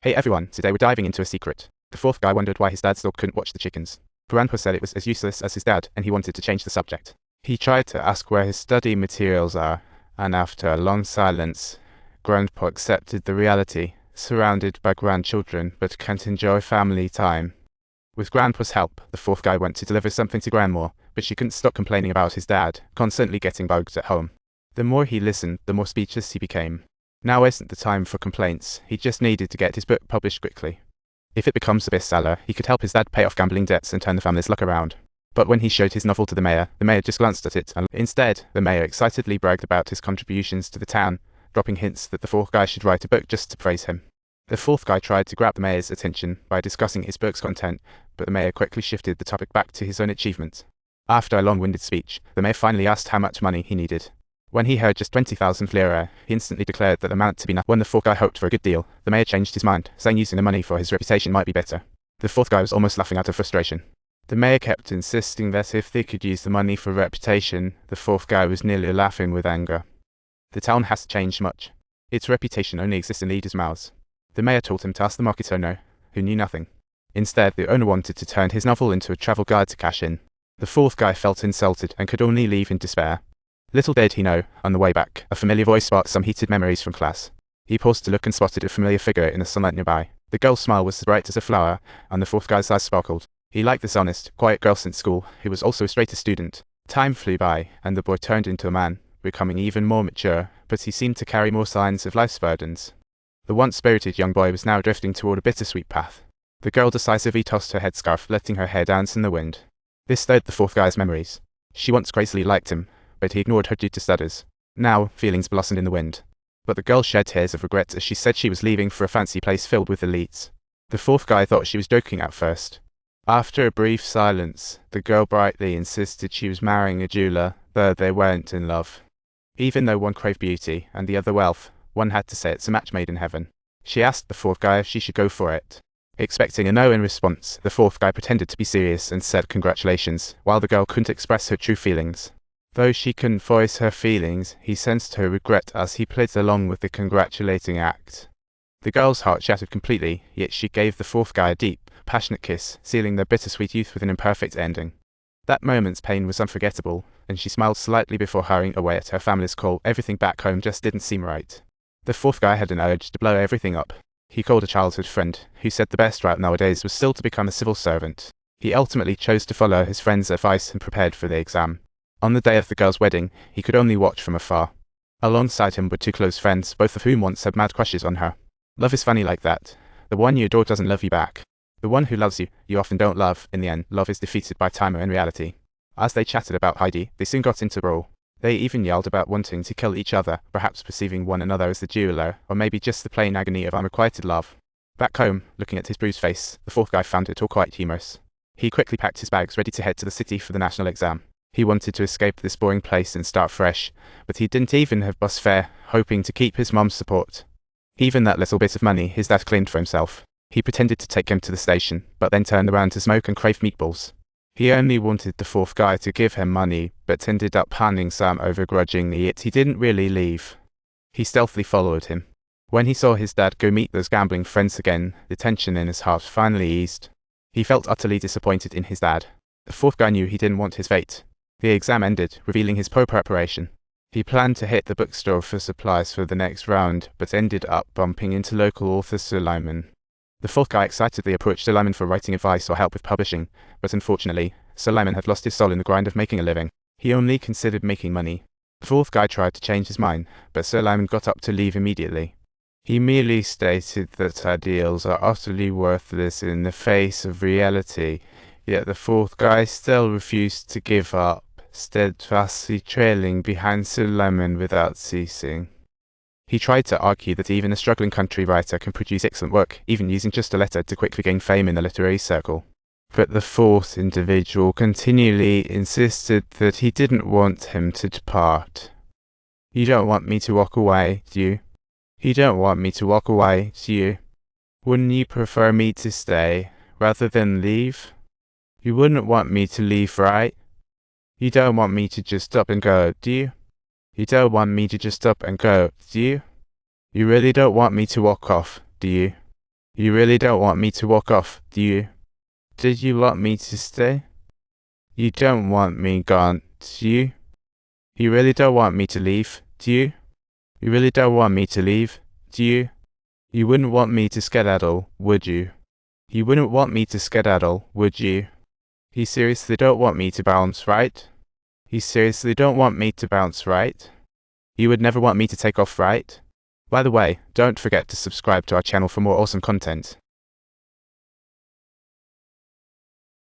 Hey everyone, today we're diving into a secret. The fourth guy wondered why his dad still couldn't watch the chickens. Grandpa said it was as useless as his dad, and he wanted to change the subject. He tried to ask where his study materials are, and after a long silence, Grandpa accepted the reality, surrounded by grandchildren, but can't enjoy family time. With Grandpa's help, the fourth guy went to deliver something to Grandma, but she couldn't stop complaining about his dad, constantly getting bugged at home. The more he listened, the more speechless he became. Now isn't the time for complaints, he just needed to get his book published quickly. If it becomes a bestseller, he could help his dad pay off gambling debts and turn the family's luck around. But when he showed his novel to the mayor just glanced at it, and instead, the mayor excitedly bragged about his contributions to the town, dropping hints that the fourth guy should write a book just to praise him. The fourth guy tried to grab the mayor's attention by discussing his book's content, but the mayor quickly shifted the topic back to his own achievements. After a long-winded speech, the mayor finally asked how much money he needed. When he heard just 20,000 lira, he instantly declared that the amount to be enough. When the fourth guy hoped for a good deal, the mayor changed his mind, saying using the money for his reputation might be better. The fourth guy was almost laughing out of frustration. The mayor kept insisting that if they could use the money for reputation, the fourth guy was nearly laughing with anger. The town has changed much. Its reputation only exists in leaders' mouths. The mayor told him to ask the market owner, who knew nothing. Instead, the owner wanted to turn his novel into a travel guide to cash in. The fourth guy felt insulted and could only leave in despair. Little did he know, on the way back, a familiar voice sparked some heated memories from class. He paused to look and spotted a familiar figure in the sunlight nearby. The girl's smile was as bright as a flower, and the fourth guy's eyes sparkled. He liked this honest, quiet girl since school, who was also a straighter student. Time flew by, and the boy turned into a man, becoming even more mature, but he seemed to carry more signs of life's burdens. The once spirited young boy was now drifting toward a bittersweet path. The girl decisively tossed her headscarf, letting her hair dance in the wind. This stirred the fourth guy's memories. She once crazily liked him, but he ignored her due to studies. Now, feelings blossomed in the wind. But the girl shed tears of regret as she said she was leaving for a fancy place filled with elites. The fourth guy thought she was joking at first. After a brief silence, the girl brightly insisted she was marrying a jeweler, though they weren't in love. Even though one craved beauty and the other wealth, one had to say it's a match made in heaven. She asked the fourth guy if she should go for it. Expecting a no in response, the fourth guy pretended to be serious and said congratulations, while the girl couldn't express her true feelings. Though she couldn't voice her feelings, he sensed her regret as he played along with the congratulating act. The girl's heart shattered completely, yet she gave the fourth guy a deep, passionate kiss, sealing their bittersweet youth with an imperfect ending. That moment's pain was unforgettable, and she smiled slightly before hurrying away at her family's call. Everything back home just didn't seem right. The fourth guy had an urge to blow everything up. He called a childhood friend, who said the best route nowadays was still to become a civil servant. He ultimately chose to follow his friend's advice and prepared for the exam. On the day of the girl's wedding, he could only watch from afar. Alongside him were two close friends, both of whom once had mad crushes on her. Love is funny like that. The one you adore doesn't love you back. The one who loves you, you often don't love. In the end, love is defeated by time and reality. As they chatted about Heidi, they soon got into a brawl. They even yelled about wanting to kill each other, perhaps perceiving one another as the jeweler, or maybe just the plain agony of unrequited love. Back home, looking at his bruised face, the fourth guy found it all quite humorous. He quickly packed his bags, ready to head to the city for the national exam. He wanted to escape this boring place and start fresh, but he didn't even have bus fare, hoping to keep his mom's support. Even that little bit of money his dad claimed for himself. He pretended to take him to the station, but then turned around to smoke and crave meatballs. He only wanted the fourth guy to give him money, but ended up handing some over grudgingly, yet he didn't really leave. He stealthily followed him. When he saw his dad go meet those gambling friends again, the tension in his heart finally eased. He felt utterly disappointed in his dad. The fourth guy knew he didn't want his fate. The exam ended, revealing his poor preparation. He planned to hit the bookstore for supplies for the next round, but ended up bumping into local author Suleiman. The fourth guy excitedly approached Suleiman for writing advice or help with publishing, but unfortunately, Suleiman had lost his soul in the grind of making a living. He only considered making money. The fourth guy tried to change his mind, but Suleiman got up to leave immediately. He merely stated that ideals are utterly worthless in the face of reality, yet the fourth guy still refused to give up, steadfastly trailing behind Suleiman without ceasing. He tried to argue that even a struggling country writer can produce excellent work, even using just a letter to quickly gain fame in the literary circle. But the fourth individual continually insisted that he didn't want him to depart. "You don't want me to walk away, do you? You don't want me to walk away, do you? Wouldn't you prefer me to stay, rather than leave? You wouldn't want me to leave, right? You don't want me to just up and go, do you? You don't want me to just up and go, do you? You really don't want me to walk off, do you?" You really don't want me to walk off, do you? Did you want me to stay? You don't want me gone, do you? You really don't want me to leave, do you? You really don't want me to leave, do you? You wouldn't want me to skedaddle, would you? You wouldn't want me to skedaddle, would you? You seriously don't want me to bounce, right? You seriously don't want me to bounce, right? You would never want me to take off, right? By the way, don't forget to subscribe to our channel for more awesome content.